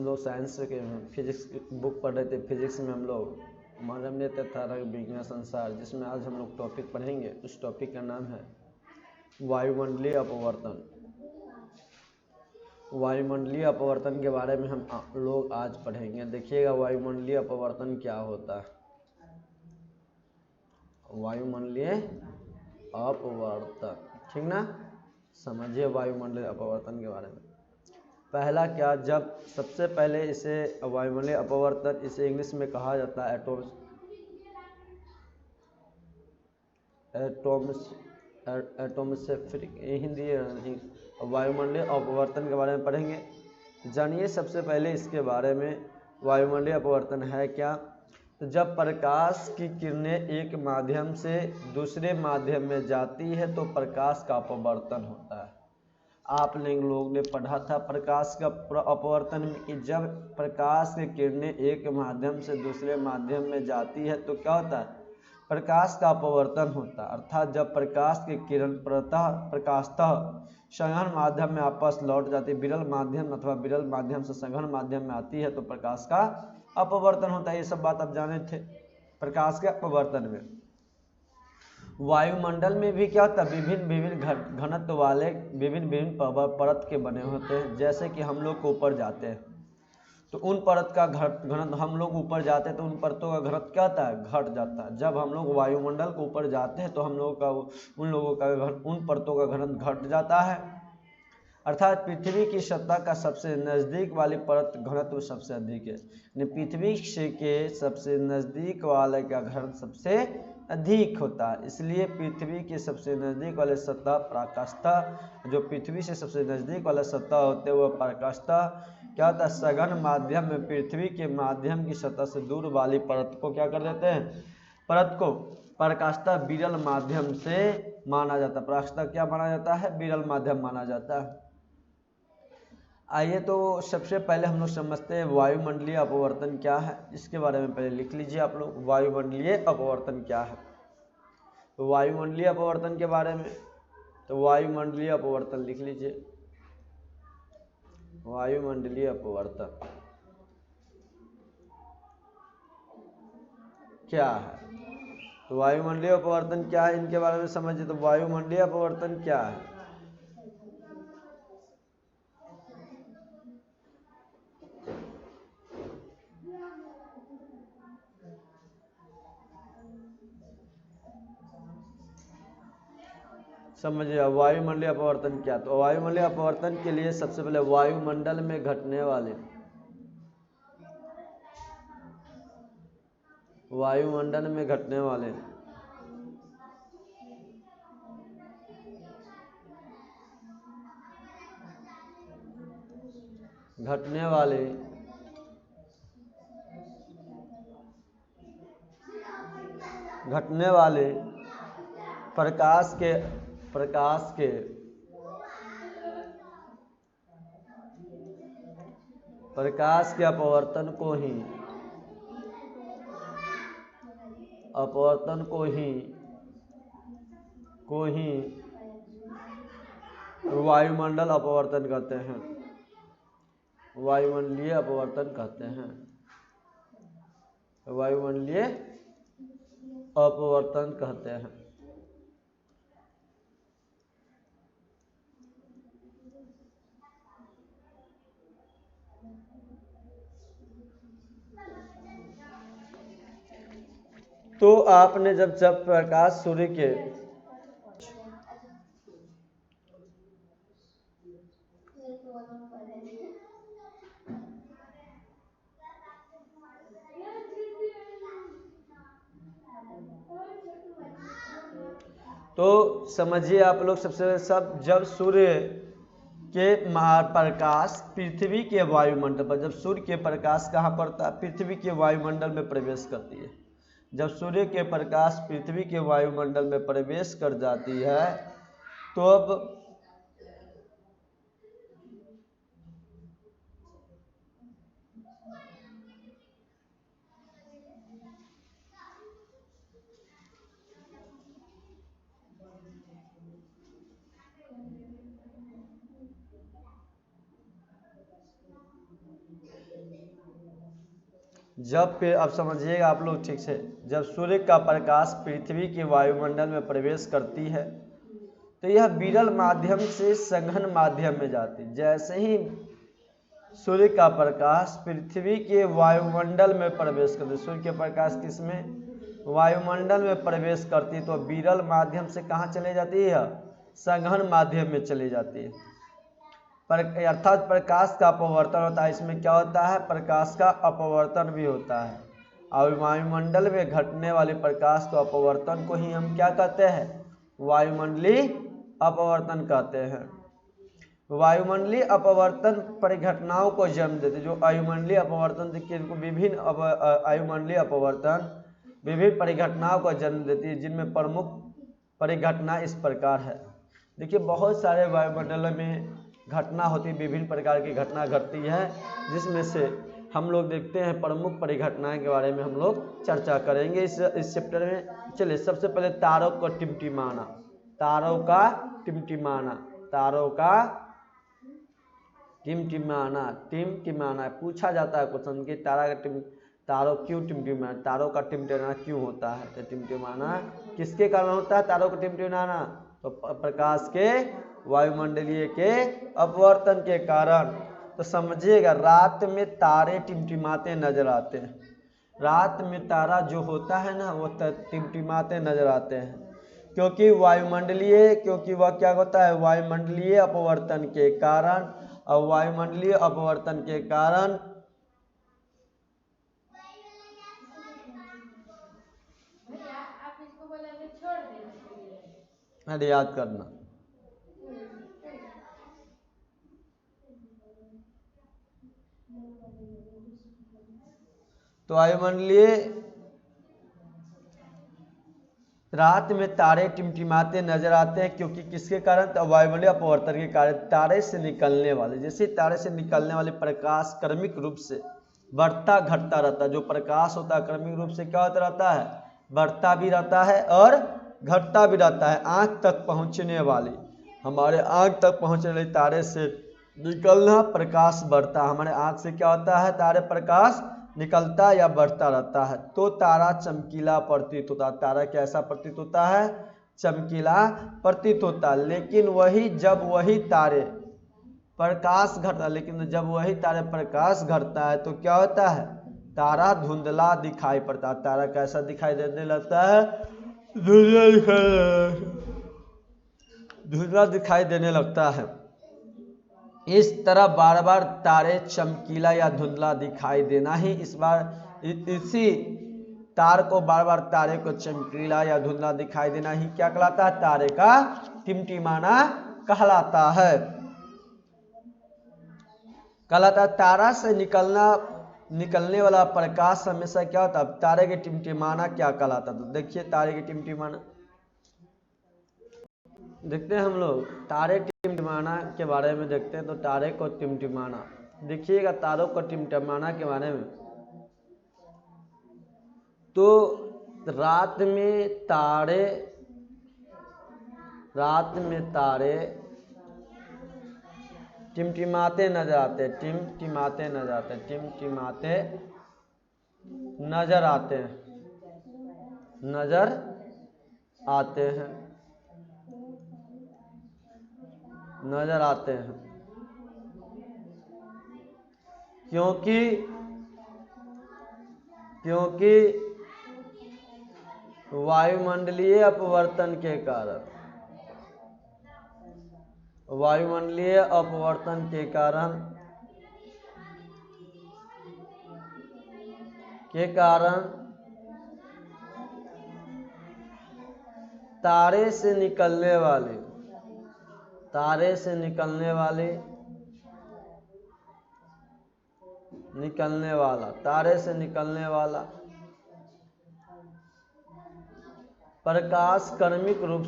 हम लोग साइंस के फिजिक्स की बुक पढ़ रहे थे। फिजिक्स में हम लोग मानवीय तथा विज्ञान संसार, जिसमें आज हम लोग टॉपिक पढ़ेंगे। उस टॉपिक का नाम है वायुमंडलीय अपवर्तन। वायुमंडलीय अपवर्तन के बारे में हम लोग आज पढ़ेंगे। देखिएगा वायुमंडलीय अपवर्तन क्या होता है। वायुमंडलीय अपवर्तन, ठीक ना, समझिए वायुमंडलीय अपवर्तन के बारे में। पहला क्या, जब सबसे पहले इसे वायुमंडलीय अपवर्तन, इसे इंग्लिश में कहा जाता है एटमॉस्फेरिक, हिंदी नहीं। वायुमंडलीय अपवर्तन के बारे में पढ़ेंगे। जानिए सबसे पहले इसके बारे में, वायुमंडलीय अपवर्तन है क्या। तो जब प्रकाश की किरणें एक माध्यम से दूसरे माध्यम में जाती है तो प्रकाश का अपवर्तन होता है। आप लोग ने पढ़ा था प्रकाश का अपवर्तन में कि जब प्रकाश की किरणें एक माध्यम से दूसरे माध्यम में जाती है तो क्या होता है, प्रकाश का अपवर्तन होता है। अर्थात जब प्रकाश की किरण प्रकाशतः सघन माध्यम में वापस लौट जाती है, विरल माध्यम अथवा विरल माध्यम से सघन माध्यम में आती है तो प्रकाश का अपवर्तन होता है। ये सब बात आप जाने थे प्रकाश के अपवर्तन में। वायुमंडल में भी क्या होता है, विभिन्न विभिन्न घनत्व वाले विभिन्न विभिन्न परत के बने होते हैं। जैसे कि हम लोग को ऊपर जाते हैं तो उन परत का घनत्व, हम लोग ऊपर जाते हैं तो उन परतों का घनत्व क्या होता है, घट जाता है। जब हम लोग वायुमंडल को ऊपर जाते हैं तो हम लोगों का उन परतों का घनत्व घट जाता है। अर्थात पृथ्वी की सतह का सबसे नज़दीक वाली परत घनत्व सबसे अधिक है। पृथ्वी के सबसे नज़दीक वाले का घनत्व सबसे अधिक होता है। इसलिए पृथ्वी के सबसे नज़दीक वाले सतह पराकाष्ठा, जो पृथ्वी से सबसे नज़दीक वाला सतह होते हैं वह पराकाष्ठा क्या होता है, सघन माध्यम में पृथ्वी के माध्यम की सतह से दूर वाली परत को क्या कर देते हैं, परत को पराकाष्ठा विरल माध्यम से माना जाता है। पराकाष्ठा क्या माना जाता है, विरल माध्यम माना जाता है। आइए तो सबसे पहले हम लोग समझते हैं वायुमंडलीय अपवर्तन क्या है। इसके बारे में पहले लिख लीजिए आप लोग, वायुमंडलीय अपवर्तन क्या है। तो वायुमंडलीय अपवर्तन के बारे में, तो वायुमंडलीय अपवर्तन लिख लीजिए, वायुमंडलीय अपवर्तन क्या है। तो वायुमंडलीय अपवर्तन क्या है, इनके बारे में समझिए। तो वायुमंडलीय अपवर्तन क्या है, समझिए वायुमंडलीय अपवर्तन क्या। तो वायुमंडलीय अपवर्तन के लिए सबसे पहले वायुमंडल में घटने वाले, वायुमंडल में घटने वाले घटने वाले प्रकाश के अपवर्तन को ही वायुमंडल अपवर्तन कहते हैं, वायुमंडलीय अपवर्तन कहते हैं, वायुमंडलीय अपवर्तन कहते हैं। तो आपने जब प्रकाश सूर्य के तो समझिए आप लोग सबसे सब जब सूर्य के प्रकाश पृथ्वी के वायुमंडल पर, जब सूर्य के प्रकाश कहाँ पड़ता है, पृथ्वी के वायुमंडल में प्रवेश करती है। जब सूर्य के प्रकाश पृथ्वी के वायुमंडल में प्रवेश कर जाती है तो अब जब फिर अब समझिएगा आप लोग ठीक से, जब सूर्य का प्रकाश पृथ्वी के वायुमंडल में प्रवेश करती है तो यह विरल माध्यम से सघन माध्यम में जाती है। जैसे ही सूर्य का प्रकाश पृथ्वी के वायुमंडल में प्रवेश करती है, सूर्य के प्रकाश किसमें, वायुमंडल में प्रवेश करती है, तो विरल माध्यम से कहाँ चले जाती है, सघन माध्यम में चली जाती है। अर्थात प्रकाश का अपवर्तन होता है। इसमें क्या होता है, प्रकाश का अपवर्तन भी होता है। और वायुमंडल में घटने वाले प्रकाश को अपवर्तन को ही हम क्या कहते हैं, वायुमंडलीय अपवर्तन कहते हैं। वायुमंडलीय अपवर्तन परिघटनाओं को जन्म देते, जो वायुमंडलीय अपवर्तन देखिए, इनको विभिन्न वायुमंडलीय अपवर्तन विभिन्न परिघटनाओं को जन्म देती है, जिनमें प्रमुख परिघटना इस प्रकार है। देखिए बहुत सारे वायुमंडल में घटना होती है, विभिन्न प्रकार की घटना घटती है, जिसमें से हम लोग देखते हैं प्रमुख परिघटनाएं के बारे में हम लोग चर्चा करेंगे इस चैप्टर में। चलिए सबसे पहले तारों को टिमटिमाना, तारों का टिमटिमाना, तारों का टिमटिमाना, टिमटिमाना पूछा जाता है क्वेश्चन कि तारों क्यों टिमटिमाना, तारों का टिमटिमाना क्यों होता है। तो टिमटिमाना किसके कारण होता है, तारों का टिमटिमाना, तो प्रकाश के वायुमंडलीय के अपवर्तन के कारण। तो समझिएगा रात में तारे टिमटिमाते नजर आते हैं, रात में तारा जो होता है ना वो टिमटिमाते नजर आते हैं, क्योंकि वह क्या होता है, वायुमंडलीय अपवर्तन के कारण। और वायुमंडलीय अपवर्तन के कारण याद करना, तो वायुमंडलीय रात में तारे टिमटिमाते नजर आते हैं, क्योंकि किसके कारण, तो वायुमंडलीय अपवर्तन के कारण। तारे से निकलने वाले, जैसे तारे से निकलने वाले प्रकाश क्रमिक रूप से बढ़ता घटता रहता है। जो प्रकाश होता है क्रमिक रूप से क्या होता रहता है, बढ़ता भी रहता है और घटता भी रहता है। आँख तक पहुँचने वाली, हमारे आँख तक पहुँचने वाली तारे से निकलना प्रकाश बढ़ता, हमारे आँख से क्या होता है, तारे प्रकाश निकलता या बढ़ता रहता है, तो तारा चमकीला प्रतीत होता है। तारा कैसा प्रतीत होता है, चमकीला प्रतीत होता है। लेकिन जब वही तारे प्रकाश घटता, लेकिन जब वही तारे प्रकाश घटता है तो क्या होता है, तारा धुंधला दिखाई पड़ता है। तारा कैसा दिखाई देने लगता है, धुंधला दिखाई देने लगता है। इस तरह बार बार तारे चमकीला या धुंधला दिखाई देना ही इसी तार को बार बार तारे को चमकीला या धुंधला दिखाई देना ही क्या कहलाता है, तारे का टिमटिमाना कहलाता है। तारा से निकलने वाला प्रकाश हमेशा क्या होता है, तारे के टिमटिमाना क्या कहलाता। तो देखिए तारे के टिमटिमाना देखते हैं हम लोग, तारे टिमटिमाना के बारे में देखते हैं। तो तारे को टिमटिमाना देखिएगा, तारों को टिमटिमाना के बारे में, तो रात में तारे टिमटिमाते नजर आते हैं, टिमटिमाते नजर आते हैं, टिमटिमाते नजर आते हैं, नजर आते हैं, नजर आते हैं, क्योंकि वायुमंडलीय अपवर्तन के कारण, वायुमंडलीय अपवर्तन के कारण तारे से निकलने वाले प्रकाश क्रमिक रूप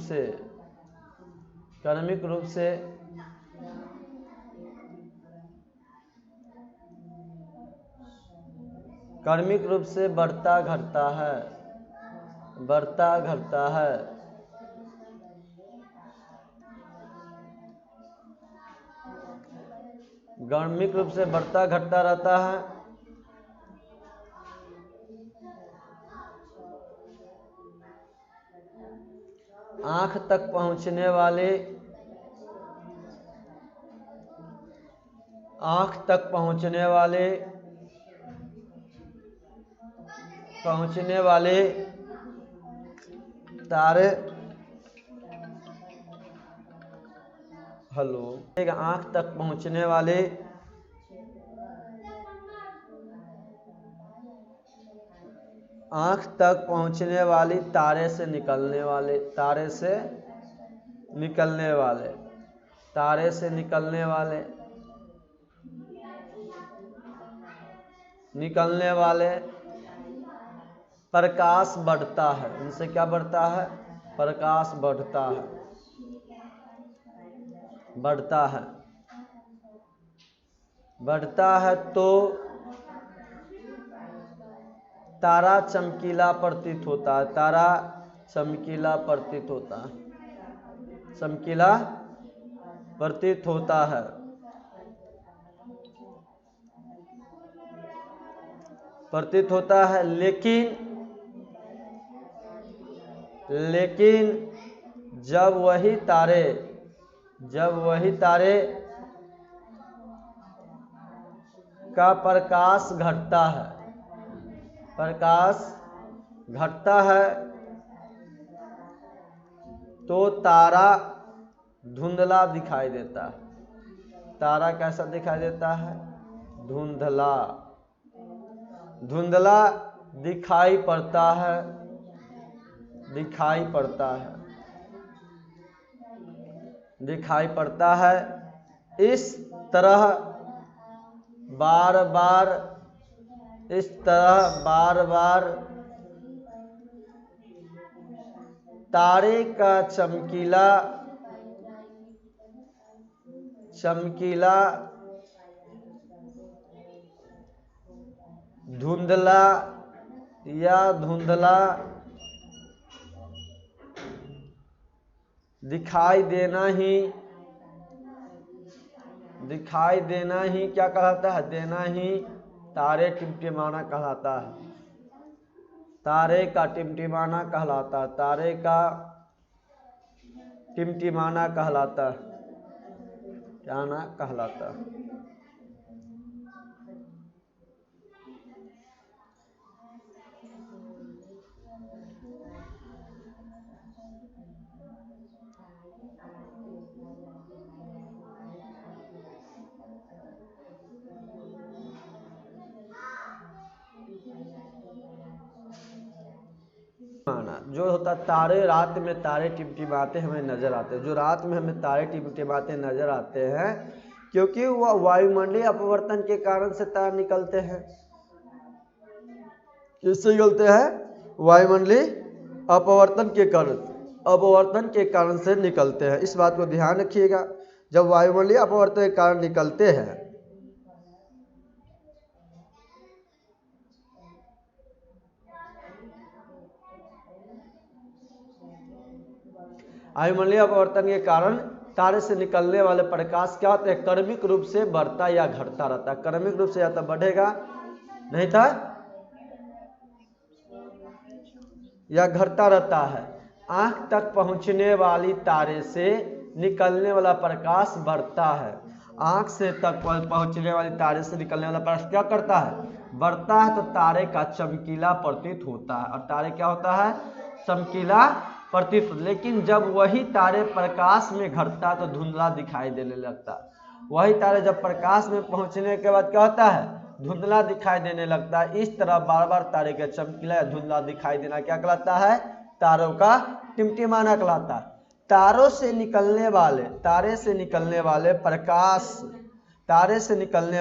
से बढ़ता घटता है, क्रमिक रूप से बढ़ता घटता रहता है। आँख तक पहुँचने वाले तारे आँख तक पहुँचने वाले तारे से निकलने वाले प्रकाश बढ़ता है। उनसे क्या बढ़ता है? प्रकाश बढ़ता है तो तारा चमकीला प्रतीत होता है। चमकीला प्रतीत होता है। लेकिन जब वही तारे का प्रकाश घटता है तो तारा धुंधला दिखाई देता है। तारा कैसा दिखाई देता है? धुंधला दिखाई पड़ता है। इस तरह बार बार तारे का चमकीला धुंधला दिखाई देना ही क्या कहलाता है? तारे टिमटिमाना कहलाता है। तारे का टिमटिमाना कहलाता है। क्या ना कहलाता है? जो होता तारे, रात में तारे टिमटिमाते हमें नजर आते हैं। जो रात में हमें तारे टिमटिमाते नजर आते हैं क्योंकि वह वायुमंडलीय अपवर्तन के कारण से तारे निकलते हैं। किससे निकलते हैं? वायुमंडलीय अपवर्तन के कारण से निकलते हैं। इस बात को ध्यान रखिएगा। जब वायुमंडलीय अपवर्तन के कारण निकलते हैं वायुमंडलीय अपवर्तन के कारण तारे से निकलने वाले प्रकाश क्या होता है? क्रमिक रूप से बढ़ता या घटता रहता है। क्रमिक रूप से या तो बढ़ेगा नहीं था या घटता रहता है। आंख तक पहुंचने वाली तारे से निकलने वाला प्रकाश बढ़ता है। आंख से तक पहुंचने वाली तारे से निकलने वाला प्रकाश क्या करता है? बढ़ता है। तो तारे का चमकीला प्रतीत होता है। और तारे क्या होता है? चमकीला प्रतीत। लेकिन जब वही तारे प्रकाश में घटता है तो धुंधला दिखाई देने लगता है। वही तारे जब प्रकाश में पहुंचने के बाद क्या होता है? धुंधला दिखाई देने लगता है। इस तरह बार बार तारे का चमकीला या धुंधला दिखाई देना क्या कहलाता है? तारों का टिमटिमाना कहलाता है। तारे से निकलने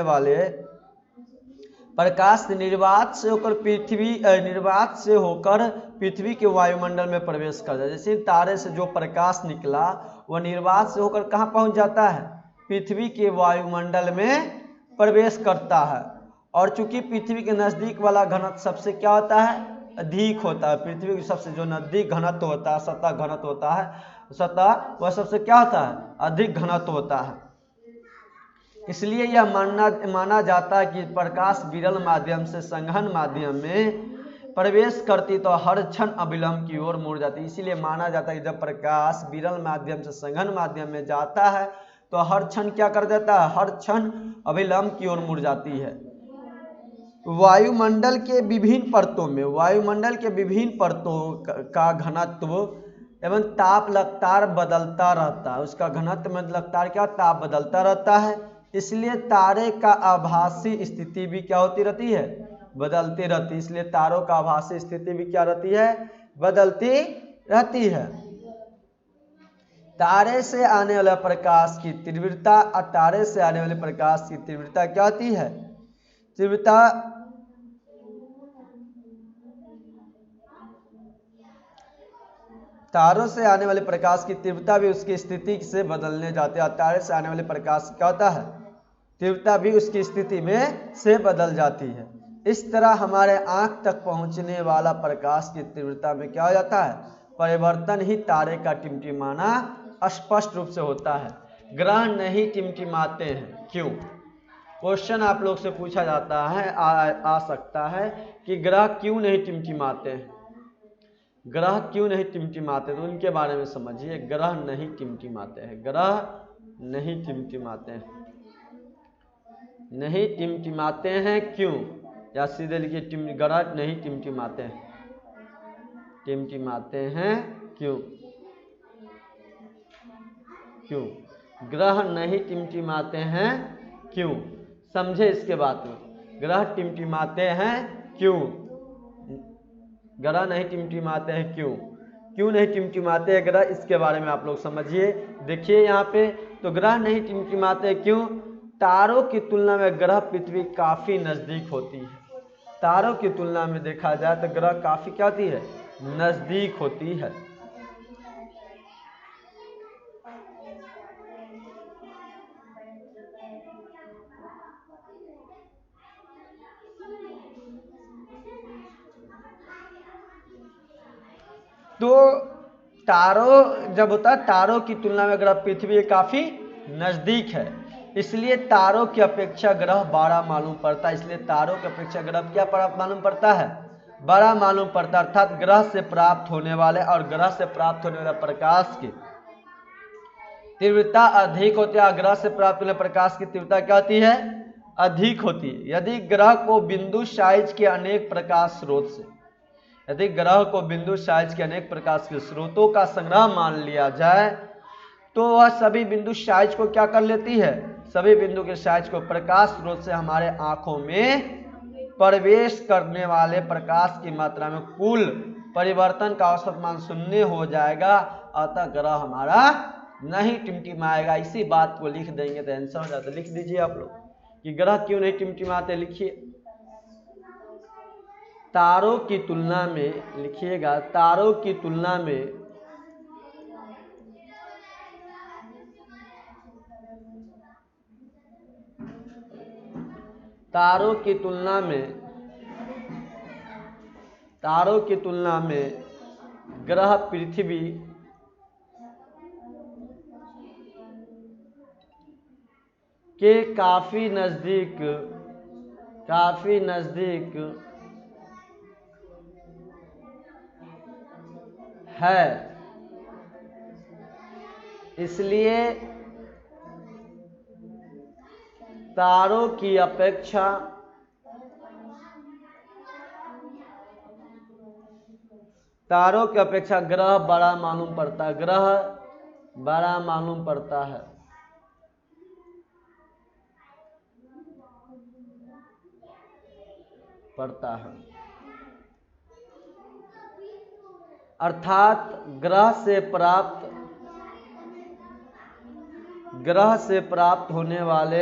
वाले प्रकाश निर्वात से होकर पृथ्वी के वायुमंडल में प्रवेश कर जाता है। जैसे तारे से जो प्रकाश निकला वह निर्वात से होकर कहाँ पहुंच जाता है? पृथ्वी के वायुमंडल में प्रवेश करता है। और चूंकि पृथ्वी के नजदीक वाला घनत्व सबसे क्या होता है? अधिक होता है। पृथ्वी के सबसे जो नजदीक घनत्व होता है, सतह घनत्व होता है, सतह वह सबसे क्या होता है? अधिक घनत्व होता है। इसलिए यह माना जाता है कि प्रकाश विरल माध्यम से संघन माध्यम में प्रवेश करती तो हर क्षण अविलंब की ओर मुड़ जाती। इसीलिए माना जाता है कि जब प्रकाश विरल माध्यम से सघन माध्यम में जाता है तो हर क्षण क्या कर देता है, हर क्षण अविलंब की ओर मुड़ जाती है। वायुमंडल के विभिन्न परतों में, वायुमंडल के विभिन्न परतों का घनत्व एवं ताप लगातार बदलता रहता है। उसका घनत्व में लगातार क्या, ताप बदलता रहता है। इसलिए तारे का आभासी स्थिति भी क्या होती रहती है, बदलती रहती है। इसलिए तारों का आभासी स्थिति भी क्या रहती है, बदलती रहती है। तारे से आने वाले प्रकाश की तीव्रता और तारे से आने वाले प्रकाश की तीव्रता क्या होती है, तीव्रता तारों से आने वाले प्रकाश की तीव्रता भी उसकी स्थिति से बदलने जाते हैं। तारे से आने वाले प्रकाश क्या होता है, तीव्रता भी उसकी स्थिति में से बदल जाती है। इस तरह हमारे आंख तक पहुंचने वाला प्रकाश की तीव्रता में क्या हो जाता है, परिवर्तन ही तारे का टिमटिमाना स्पष्ट रूप से होता है। ग्रह नहीं टिमटिमाते हैं, क्यों? क्वेश्चन आप लोग से पूछा जाता है, आ सकता है कि ग्रह क्यों नहीं टिमटिमाते हैं, ग्रह क्यों नहीं टिमटिमाते, तो उनके बारे में समझिए। ग्रह नहीं टिमटिमाते हैं, ग्रह नहीं टिमटिमाते हैं, नहीं टिमटिमाते हैं क्यों, या सीधे लिखिए ग्रह नहीं टिमटिमाते हैं, टिमटिमाते हैं क्यों, क्यों ग्रह नहीं टिमटिमाते हैं क्यों, समझे इसके बात में। ग्रह टिमटिमाते हैं क्यों, ग्रह नहीं टिमटिमाते हैं क्यों, क्यों नहीं टिमटिमाते हैं ग्रह, इसके बारे में आप लोग समझिए। देखिए यहाँ पे, तो ग्रह नहीं टिमटिमाते क्यों, तारों की तुलना में ग्रह पृथ्वी काफी नजदीक होती है। तारों की तुलना में देखा जाए तो ग्रह काफी क्या होती है, नजदीक होती है। तो तारों जब होता है, तारों की तुलना में ग्रह पृथ्वी काफी नजदीक है, इसलिए तारों की अपेक्षा ग्रह बड़ा मालूम पड़ता है। इसलिए तारों की अपेक्षा ग्रह क्या मालूम पड़ता है, बड़ा मालूम पड़ता है। अर्थात ग्रह से प्राप्त होने वाले और ग्रह से प्राप्त होने वाले प्रकाश की तीव्रता अधिक होती है। ग्रह से प्राप्त होने प्रकाश की तीव्रता क्या होती है, अधिक होती है। यदि ग्रह को बिंदु साइज के अनेक प्रकाश स्रोत से, यदि ग्रह को बिंदु साइज के अनेक प्रकाश के स्रोतों का संग्रह मान लिया जाए तो वह सभी बिंदु साइज को क्या कर लेती है, सभी बिंदु के साइज को प्रकाश स्रोत से हमारे आंखों में प्रवेश करने वाले प्रकाश की मात्रा में कुल परिवर्तन का औसत मान शून्य हो जाएगा। अतः ग्रह हमारा नहीं टिमटिमाएगा। इसी बात को लिख देंगे तो आंसर हो जाता है। लिख दीजिए आप लोग कि ग्रह क्यों नहीं टिमटिमाते, लिखिए। तारों की तुलना में, लिखिएगा, तारों की तुलना में तारों की तुलना में, तारों की तुलना में ग्रह पृथ्वी के काफी नजदीक है। इसलिए तारों की अपेक्षा ग्रह बड़ा मालूम पड़ता है, ग्रह बड़ा मालूम पड़ता है। अर्थात ग्रह से प्राप्त होने वाले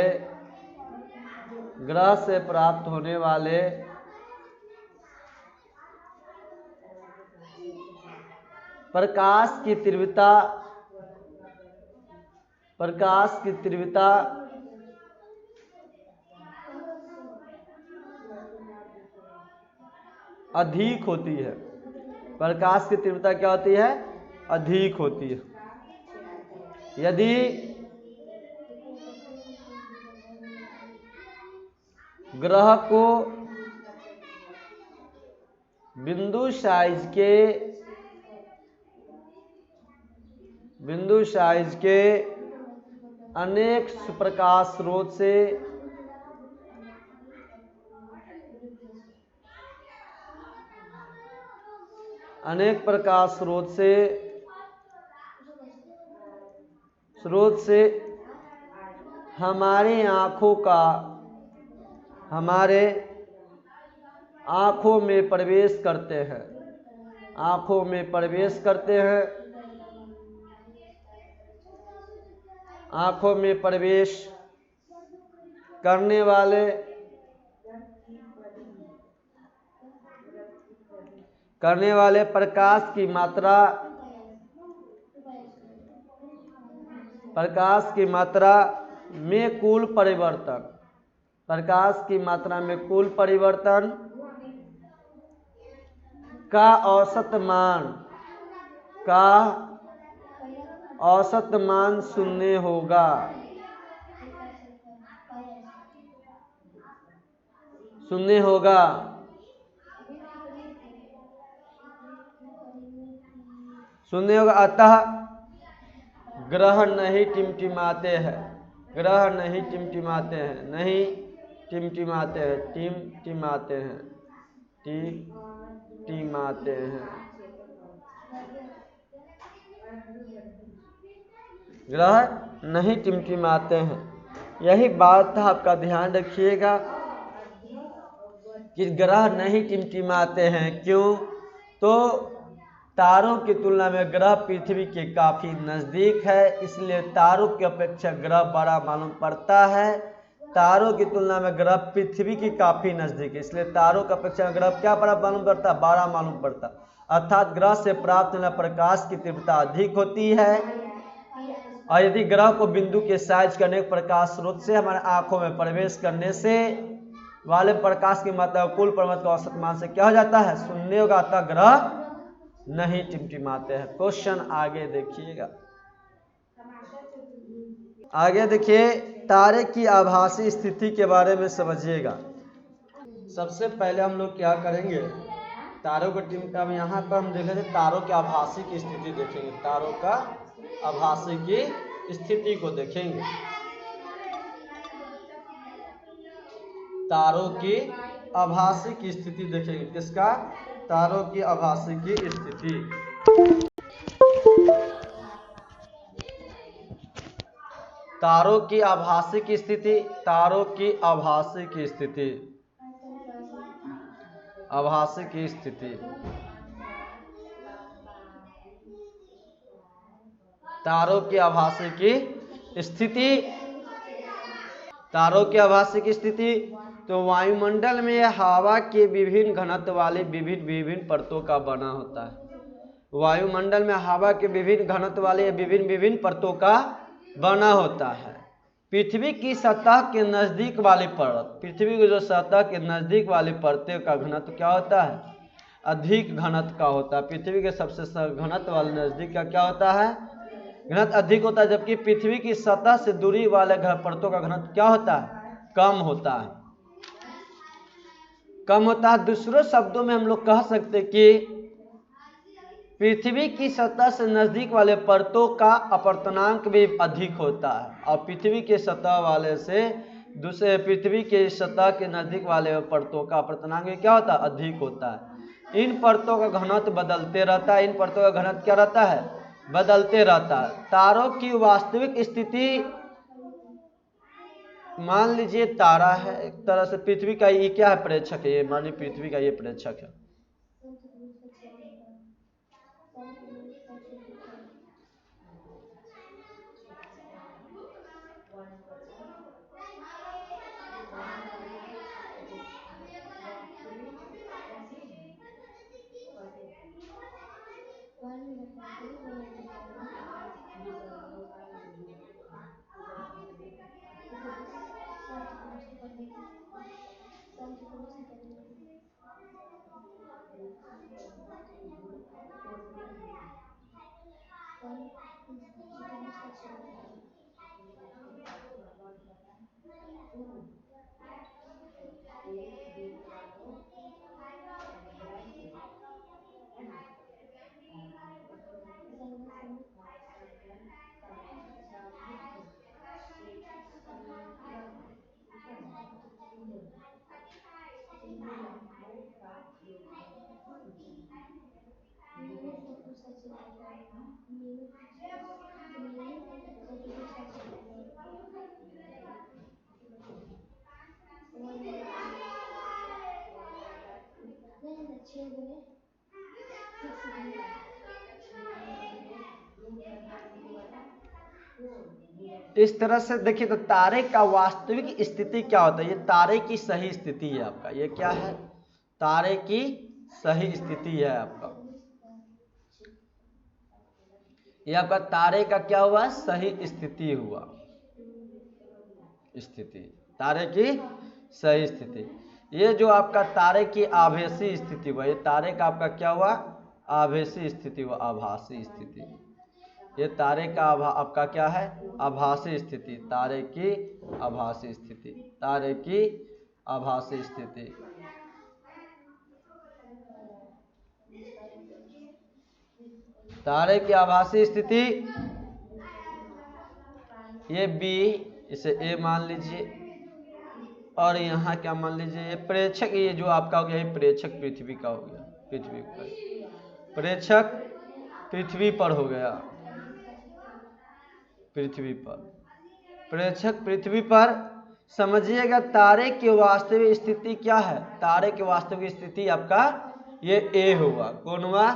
प्रकाश की तीव्रता अधिक होती है। प्रकाश की तीव्रता क्या होती है, अधिक होती है। यदि ग्रह को बिंदु साइज के अनेक प्रकाश स्रोत से हमारे आँखों में प्रवेश करते हैं। आँखों में प्रवेश करने वाले प्रकाश की मात्रा में कुल परिवर्तन का औसत मान शून्य होगा। अतः ग्रह नहीं टिमटिमाते हैं। ग्रह नहीं टिमटिमाते हैं। यही बात आपका ध्यान रखिएगा कि ग्रह नहीं टिमटिमाते हैं। क्यों? तो तारों की तुलना में ग्रह पृथ्वी के काफी नजदीक है, इसलिए तारों की अपेक्षा ग्रह बड़ा मालूम पड़ता है। तारों की तुलना में ग्रह पृथ्वी की काफी नजदीक है, इसलिए तारों की अपेक्षा ग्रह क्या बड़ा मालूम पड़ता है? बड़ा मालूम पड़ता। अर्थात ग्रह से प्राप्त होने प्रकाश की तीव्रता अधिक होती है, और यदि ग्रह को बिंदु के साइज के अनेक प्रकाश स्रोत से हमारे आंखों में प्रवेश करने से वाले प्रकाश की मात्रा कुल परिवर्तन का औसत मान से क्या हो जाता है? शून्य होगा। अतः ग्रह नहीं टिमटिमाते हैं। क्वेश्चन आगे देखिएगा। आगे देखिए, तारे की आभासी स्थिति के बारे में समझिएगा। सबसे पहले हम लोग क्या करेंगे? तारों को टिमटिमा यहाँ पर हम देखेंगे तारों की आभासी की स्थिति देखेंगे। तारों का आभासी की स्थिति को देखेंगे। तारों की आभासी की स्थिति देखेंगे। किसका? तारों की आभासी की स्थिति। तारों की आभासी की स्थिति। तारों की आभासी की स्थिति। आभासी की स्थिति। तारों की आभासी की स्थिति। तारों की आभासी की स्थिति तो वायुमंडल में हवा के विभिन्न घनत्व वाले विभिन्न परतों का बना होता है। वायुमंडल में हवा के विभिन्न घनत्व वाले विभिन्न परतों का बना होता है। पृथ्वी की सतह के नजदीक वाली परत, पृथ्वी की जो सतह के नजदीक वाली परतों का घनत्व क्या होता है? अधिक घनत्व का होता है। पृथ्वी के सबसे घनत्व वाले नजदीक का क्या होता है? घनत्व अधिक होता है, जबकि पृथ्वी की सतह से दूरी वाले परतों का घनत्व क्या होता है? कम होता है। दूसरों शब्दों में हम लोग कह सकते कि पृथ्वी की सतह से नजदीक वाले परतों का अपवर्तनांक भी अधिक होता है, और पृथ्वी के सतह वाले से दूसरे पृथ्वी के सतह के नजदीक वाले परतों का अपवर्तनांक भी क्या होता है? अधिक होता है। इन परतों का घनत्व बदलते रहता है। इन परतों का घनत्व क्या रहता है? बदलते रहता है। तारों की वास्तविक स्थिति, मान लीजिए तारा है एक तरह से, पृथ्वी का ये क्या है? प्रेक्षक है। ये मानिए पृथ्वी का ये प्रेक्षक है। इस तरह से देखिए तो तारे का वास्तविक स्थिति क्या होता है, ये तारे की सही स्थिति है आपका, ये क्या है, तारे की सही स्थिति है आपका, ये आपका तारे का क्या हुआ, सही स्थिति हुआ, स्थिति तारे की सही स्थिति। ये जो आपका तारे की आभासी स्थिति हुआ, ये तारे का आपका क्या हुआ, आभासी स्थिति हुआ, आभासी स्थिति। ये तारे का आपका क्या है, आभासी स्थिति, तारे की आभासी स्थिति, तारे की आभासी स्थिति। तारे की आभासी स्थिति, ये बी, इसे ए मान लीजिए, और यहाँ क्या मान लीजिए, ये प्रेक्षक, ये जो आपका हो गया, ये प्रेक्षक पृथ्वी का हो गया, पृथ्वी पर, प्रेक्षक पृथ्वी पर हो गया, पृथ्वी पर, प्रेक्षक पृथ्वी पर। समझिएगा तारे की वास्तविक स्थिति क्या है, तारे की वास्तविक स्थिति आपका ये ए हुआ, कौन हुआ,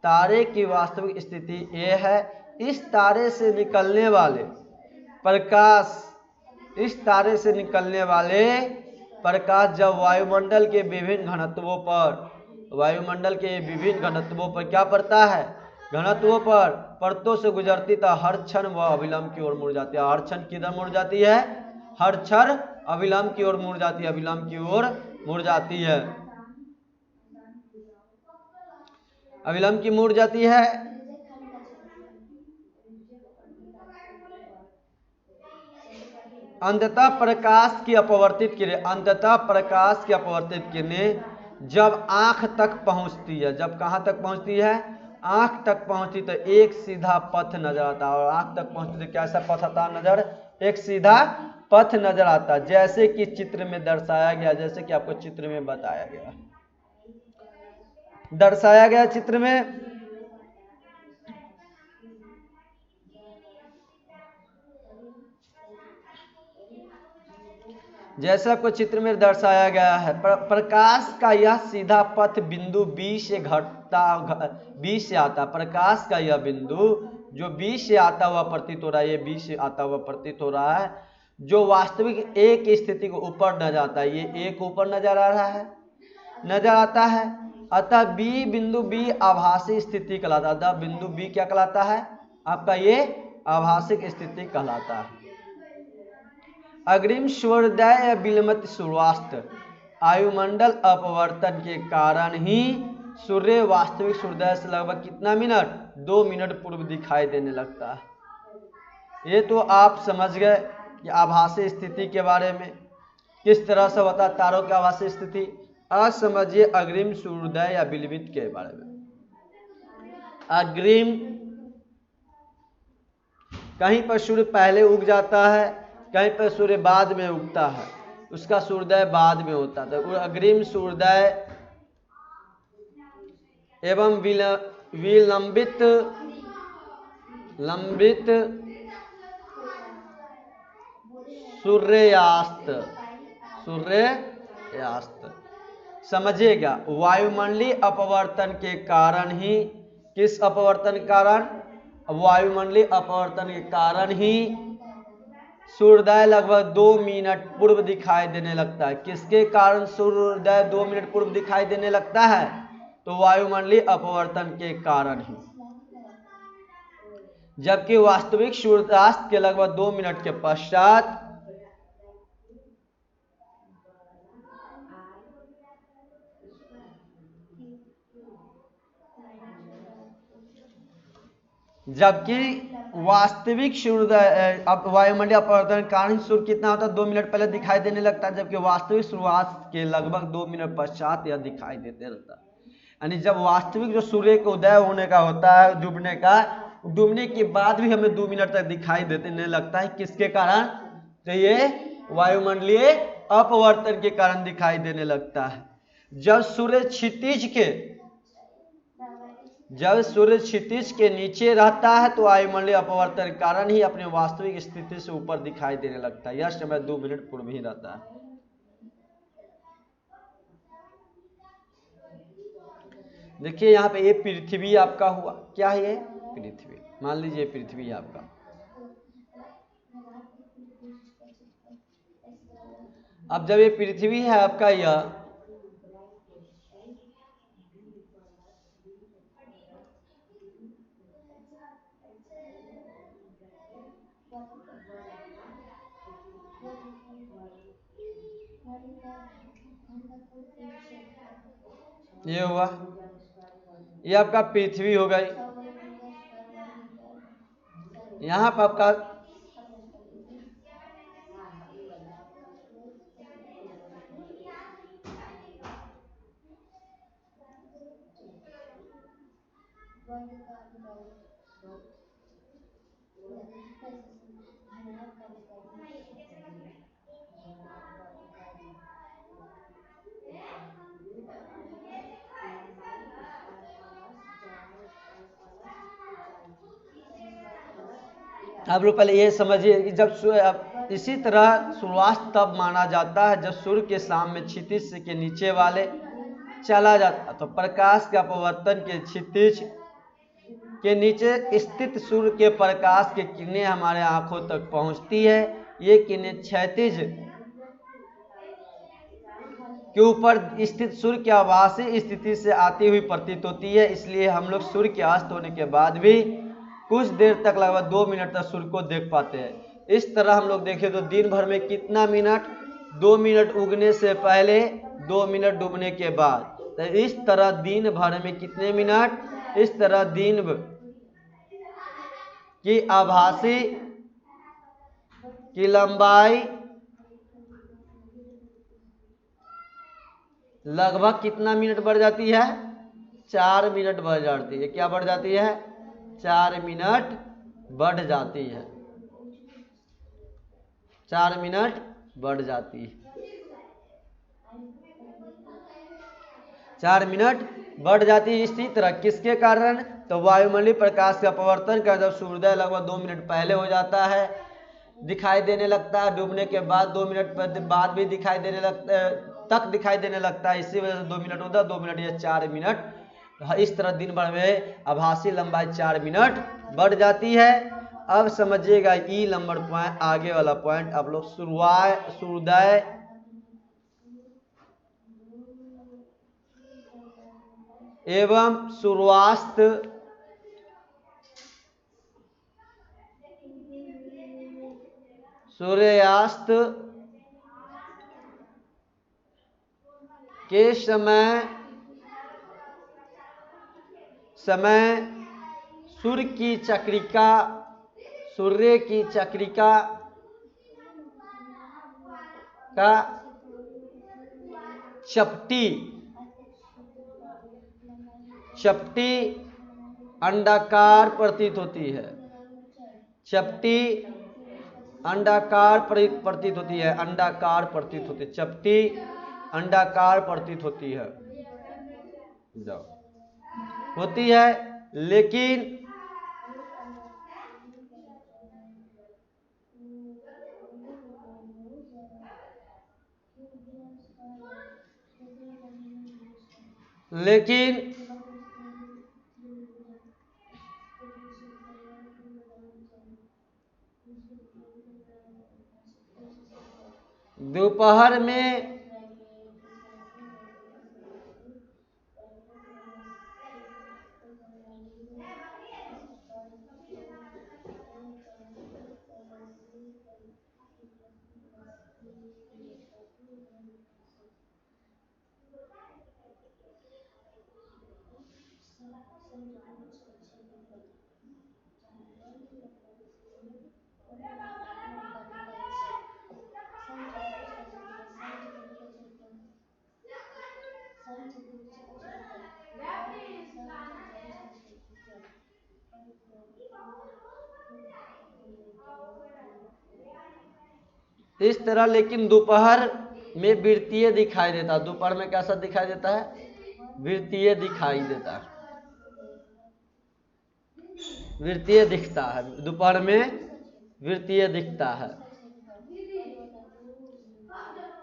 तारे की वास्तविक स्थिति ए है। इस तारे से निकलने वाले प्रकाश, इस तारे से निकलने वाले प्रकाश जब वायुमंडल के विभिन्न घनत्वों पर, वायुमंडल के विभिन्न घनत्वों पर क्या पड़ता है, घनत्वों पर परतों से गुजरती तो हर क्षण वह अविलंब की ओर मुड़ जाती है। हर क्षण किधर मुड़ जाती है, हर क्षण अविलंब की ओर मुड़ जाती है, अविलंब की ओर मुड़ जाती है, अविलंब की मुड़ जाती है। अंततः प्रकाश की अपवर्तित किरणें, अंततः प्रकाश की अपवर्तित किरणें जब आंख तक पहुंचती है, जब कहां तक पहुंचती है, आंख तक पहुंचती तो एक सीधा पथ नजर आता है, और आंख तक पहुंचती तो कैसा पथ आता नजर, एक सीधा पथ नजर आता, जैसे कि चित्र में दर्शाया गया, जैसे कि आपको चित्र में बताया गया, दर्शाया गया चित्र में। जैसे आपको चित्र में दर्शाया गया है, प्रकाश का यह सीधा पथ बिंदु बी से घटता, बी से आता, प्रकाश का यह बिंदु जो बी से आता हुआ प्रतीत हो रहा है, ये बी से आता हुआ प्रतीत हो रहा है, जो वास्तविक ए की स्थिति को ऊपर नजर आता है, ये एक ऊपर नजर आ रहा है, नजर आता है। अतः बी, बिंदु बी आभासी स्थिति कहलाता है, अतः बिंदु बी क्या कहलाता है आपका, ये आभासिक स्थिति कहलाता है। अग्रिम सूर्योदय या विलंबित सूर्यास्त, आयुमंडल अपवर्तन के कारण ही सूर्य वास्तविक सूर्योदय से लगभग कितना मिनट, 2 मिनट पूर्व दिखाई देने लगता है। ये तो आप समझ गए कि आभासी स्थिति के बारे में, किस तरह से होता है तारों की आभासी स्थिति। आज समझिए अग्रिम सूर्योदय या विलंबित के बारे में। अग्रिम, कहीं पर सूर्य पहले उग जाता है, कहीं पर सूर्य बाद में उगता है, उसका सूर्योदय बाद में होता था। अग्रिम सूर्योदय एवं विलंबित सूर्यास्त, सूर्यास्त। समझिएगा वायुमंडलीय अपवर्तन के कारण ही, किस अपवर्तन के कारण, वायुमंडलीय अपवर्तन के कारण ही सूर्योदय लगभग 2 मिनट पूर्व दिखाई देने लगता है। किसके कारण सूर्योदय 2 मिनट पूर्व दिखाई देने लगता है, तो वायुमंडलीय अपवर्तन के कारण ही, जबकि वास्तविक सूर्यास्त के लगभग 2 मिनट के पश्चात जबकि वास्तविक सूर्योदय, अब वायुमंडलीय अपवर्तन के कारण सूर्य कितना होता है, 2 मिनट पहले दिखाई देने लगता है, जबकि वास्तविक सूर्यास्त के लगभग 2 मिनट पश्चात यह दिखाई देते रहता है। यानी जब वास्तविक जो सूर्य को उदय होने का होता है, डूबने का, डूबने के बाद भी हमें 2 मिनट तक दिखाई देने लगता है, किसके कारण, तो ये वायुमंडलीय अपवर्तन के कारण दिखाई देने लगता है। जब सूर्य क्षितिज के, जब सूर्य क्षितिज के नीचे रहता है तो वायुमंडलीय अपवर्तन के कारण ही अपने वास्तविक स्थिति से ऊपर दिखाई देने लगता है। यह समय 2 मिनट पूर्व ही रहता है। देखिए यहाँ पे ये पृथ्वी आपका हुआ, क्या है ये? पृथ्वी। मान लीजिए पृथ्वी आपका, अब जब ये पृथ्वी है आपका, ये हुआ, ये आपका पृथ्वी हो गई। यहाँ पर आपका आप लोग पहले ये समझिए कि जब इसी तरह सूर्यास्त तब माना जाता है जब सूर्य के सामने क्षितिज के नीचे वाले चला जाता, तो प्रकाश के अपवर्तन के क्षितिज के नीचे स्थित सूर्य के प्रकाश की किरणें हमारे आंखों तक पहुंचती है। ये किरणें क्षैतिज के ऊपर स्थित सूर्य की आभासी स्थिति से आती हुई प्रतीत होती है। इसलिए हम लोग सूर्य के अस्त होने के बाद भी कुछ देर तक, लगभग 2 मिनट तक सूर्य को देख पाते हैं। इस तरह हम लोग देखें तो दिन भर में कितना मिनट? 2 मिनट उगने से पहले, 2 मिनट डूबने के बाद। तो इस तरह दिन भर में कितने मिनट? इस तरह दिन की आभासी की लंबाई लगभग कितना मिनट बढ़ जाती है? 4 मिनट बढ़ जाती है। क्या बढ़ जाती है? 4 मिनट बढ़ जाती है। 4 मिनट बढ़ जाती है। 4 मिनट बढ़ जाती है। इसी तरह किसके कारण? तो वायुमंडलीय प्रकाश का अपवर्तन का जब सूर्योदय लगभग 2 मिनट पहले हो जाता है, दिखाई देने लगता है। डूबने के बाद 2 मिनट बाद भी दिखाई देने लगता है, तक दिखाई देने लगता है। इसी वजह से 2 मिनट होता है, 2 मिनट ये 4 मिनट। इस तरह दिन भर में आभासी लंबाई 4 मिनट बढ़ जाती है। अब समझिएगा ई नंबर पॉइंट, आगे वाला पॉइंट आप लोग सूर्योदय एवं सूर्यास्त सूर्यास्त के समय सूर्य की चक्रिका का चपटी अंडाकार प्रतीत होती है। चपटी अंडाकार प्रतीत होती है। अंडाकार प्रतीत होती है। चपटी अंडाकार प्रतीत होती है, होती है। लेकिन दोपहर में इस तरह, लेकिन दोपहर में वृत्तीय दिखाई देता है। दोपहर में कैसा दिखाई देता है? वृत्तीय दिखाई देता है। वृत्तीय दिखता है, दोपहर में वृत्तीय दिखता है।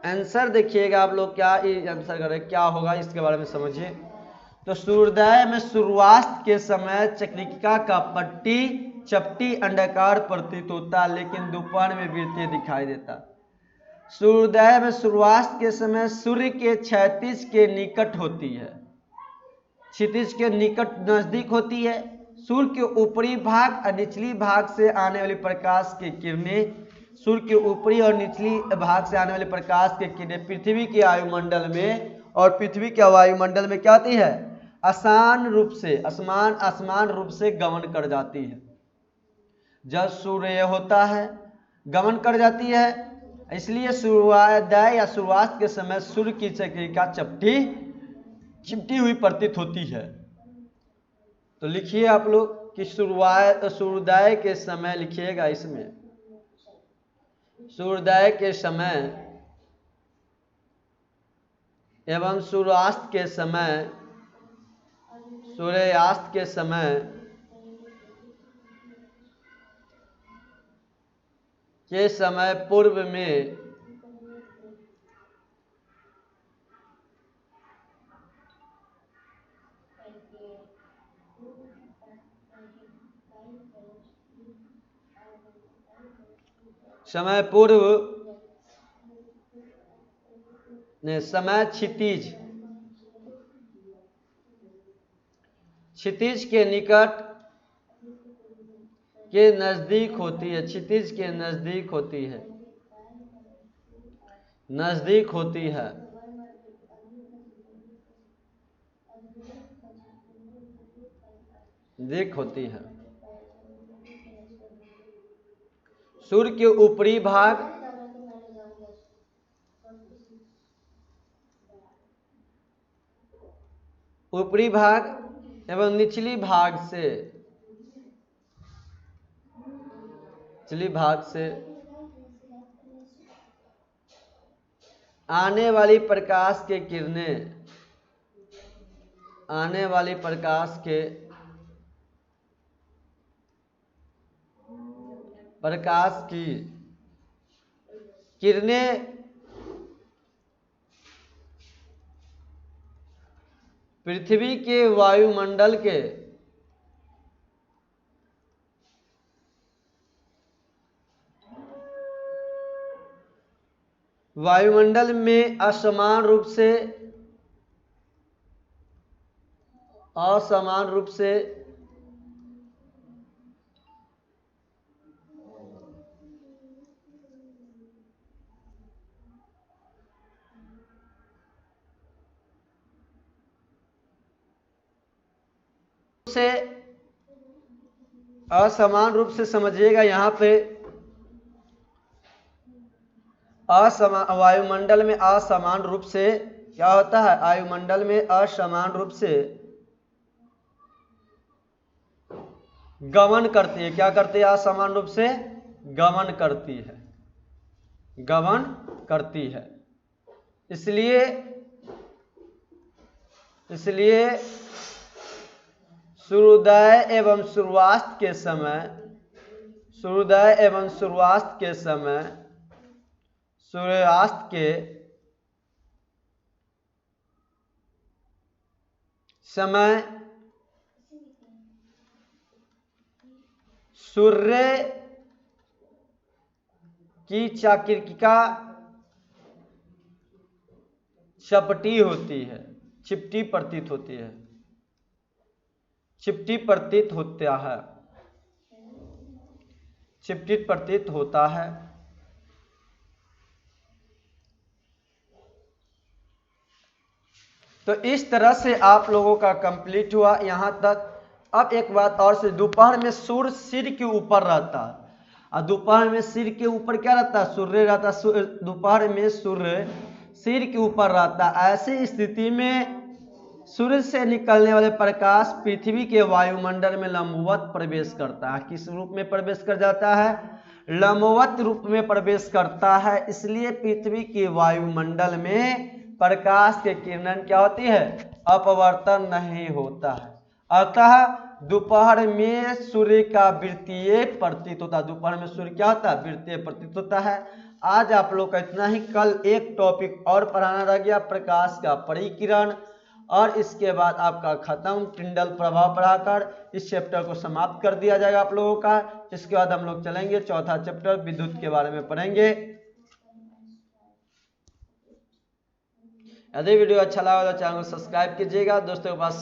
आंसर देखिएगा आप लोग, क्या आंसर करें, क्या होगा इसके बारे में समझिए। तो सूर्योदय में सूर्यास्त के समय चक्रिका का पट्टी चपटी अंडाकार प्रतीत होता, लेकिन दोपहर में वृत्तीय दिखाई देता। सूर्योदय में सूर्यास्त के समय सूर्य के क्षैतिज के निकट होती है, क्षितिज के निकट नजदीक होती है। सूर्य के ऊपरी भाग और निचली भाग से आने वाली प्रकाश की किरणें, सूर्य के ऊपरी और निचली भाग से आने वाले प्रकाश की किरणें पृथ्वी के वायुमंडल में, और पृथ्वी के वायुमंडल में क्या होती है, आसान रूप से गमन कर जाती है। जब सूर्य होता है गमन कर जाती है, इसलिए सूर्योदय या सूर्यास्त के समय सूर्य की चक्रिका चिपटी हुई प्रतीत होती है। तो लिखिए आप लोग कि सूर्योदय के समय, लिखिएगा इसमें, सूर्योदय के समय एवं सूर्यास्त के समय, सूर्यास्त के समय पूर्व में समय क्षितिज के निकट के नजदीक होती है, क्षितिज के नजदीक होती है, सूर्य के ऊपरी भाग एवं निचली भाग से आने वाली प्रकाश की किरणें पृथ्वी के वायुमंडल में असमान रूप से असमान रूप से समझिएगा, यहाँ पे वायुमंडल में असमान रूप से क्या होता है, वायुमंडल में असमान रूप से गमन करती है। क्या करती है, असमान रूप से गमन करती है। इसलिए सूर्योदय एवं सूर्यास्त के समय सूर्यास्त के समय सूर्य की चक्रिका चपटी प्रतीत होता है। तो इस तरह से आप लोगों का कंप्लीट हुआ यहाँ तक। अब एक बात और से, दोपहर में सूर्य सिर के ऊपर रहता है, और दोपहर में सिर के ऊपर क्या रहता है, सूर्य रहता है। दोपहर में सूर्य सिर के ऊपर रहता है। ऐसी स्थिति में सूर्य से निकलने वाले प्रकाश पृथ्वी के वायुमंडल में लंबवत प्रवेश करता है। किस रूप में प्रवेश कर जाता है, लंबवत रूप में प्रवेश करता है। इसलिए पृथ्वी के वायुमंडल में प्रकाश के किरण क्या होती है, अपवर्तन नहीं होता है। अतः दोपहर में सूर्य का वृत्तीय प्रतीत होता है। दोपहर में सूर्य क्या होता है? वृत्तीय प्रतीत होता है। आज आप लोग का इतना ही। कल एक टॉपिक और पढ़ाना रह गया, प्रकाश का परिकिरण, और इसके बाद आपका खत्म टिंडल प्रभाव पढ़ाकर इस चैप्टर को समाप्त कर दिया जाएगा आप लोगों का। इसके बाद हम लोग चलेंगे चौथा चैप्टर विद्युत के बारे में पढ़ेंगे। यदि वीडियो अच्छा लगा तो चैनल को सब्सक्राइब कीजिएगा, दोस्तों के पास